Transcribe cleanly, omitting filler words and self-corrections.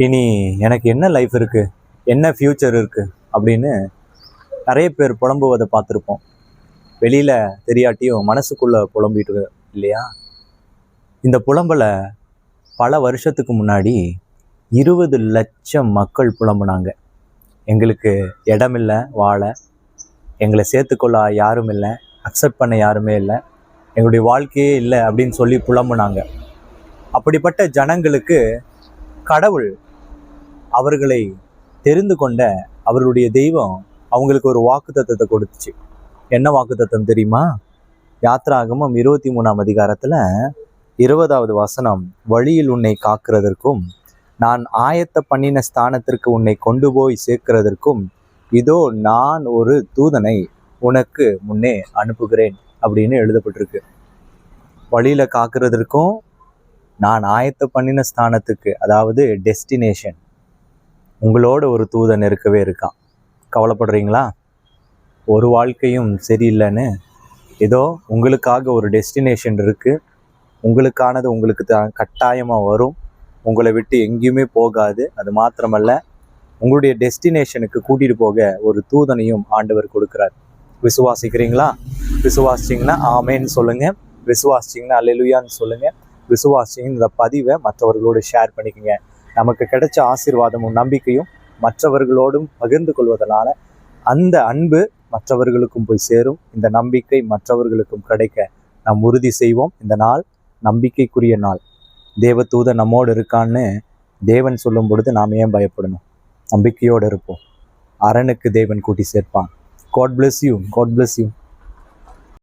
இனி எனக்கு என்ன லைஃப் இருக்குது, என்ன ஃப்யூச்சர் இருக்குது அப்படின்னு நிறைய பேர் புலம்புவதை பார்த்துருப்போம். வெளியில் தெரியாட்டியும் மனசுக்குள்ளே புலம்பிட்டு இல்லையா? இந்த புலம்பலை பல வருஷத்துக்கு முன்னாடி 20 லட்சம் மக்கள் புலம்புனாங்க. எங்களுக்கு இடமில்லை வாழ, எங்களை சேர்த்துக்கொள்ள யாரும் இல்லை, அக்செப்ட் பண்ண யாருமே இல்லை, எங்களுடைய வாழ்க்கையே இல்லை அப்படின்னு சொல்லி புலம்புனாங்க. அப்படிப்பட்ட ஜனங்களுக்கு கடவுள் அவர்களை தெரிந்து கொண்ட அவர்களுடைய தெய்வம் அவங்களுக்கு ஒரு வாக்குத்தத்தத்தை கொடுத்துச்சு. என்ன வாக்குத்தத்தம் தெரியுமா? யாத்ராகமம் 23ஆம் அதிகாரத்தில் 20வது வசனம், வழியில் உன்னை காக்கிறதற்கும் நான் ஆயத்த பண்ணின ஸ்தானத்திற்கு உன்னை கொண்டு போய் சேர்க்கிறதற்கும் இதோ நான் ஒரு தூதனை உனக்கு முன்னே அனுப்புகிறேன் அப்படின்னு எழுதப்பட்டிருக்கு. வழியில காக்கிறதற்கும் நான் ஆயத்த பண்ணின ஸ்தானத்துக்கு, அதாவது டெஸ்டினேஷன், உங்களோட ஒரு தூதன் இருக்கவே இருக்கான். கவலைப்படுறீங்களா? ஒரு வாழ்க்கையும் சரியில்லைன்னு ஏதோ உங்களுக்காக ஒரு டெஸ்டினேஷன் இருக்குது. உங்களுக்கானது உங்களுக்கு கட்டாயமாக வரும். உங்களை விட்டு எங்கேயுமே போகாது. அது மாத்திரமல்ல, உங்களுடைய டெஸ்டினேஷனுக்கு கூட்டிகிட்டு போக ஒரு தூதனையும் ஆண்டவர் கொடுக்குறார். விசுவாசிக்கிறீங்களா? விசுவாசிச்சிங்கன்னா ஆமேன்னு சொல்லுங்கள். விசுவாசிச்சிங்கன்னா அல்லேலூயான்னு சொல்லுங்கள். விசுவாசிச்சிங்கன்னா இந்த பதிவை மற்றவர்களோடு ஷேர் பண்ணிக்கோங்க. நமக்கு கிடைச்ச ஆசீர்வாதமும் நம்பிக்கையும் மற்றவர்களோடும் பகிர்ந்து கொள்வதனால அந்த அன்பு மற்றவர்களுக்கும் போய் சேரும். இந்த நம்பிக்கை மற்றவர்களுக்கும் கிடைக்க நாம் உறுதி செய்வோம். இந்த நாள் நம்பிக்கைக்குரிய நாள். தேவதூதன் நம்மோடு இருக்கான்னு தேவன் சொல்லும் பொழுது நாம் ஏன் பயப்படணும்? நம்பிக்கையோடு இருப்போம். அரணுக்கு தேவன் கூட்டி சேர்ப்பான். God bless you. God bless you.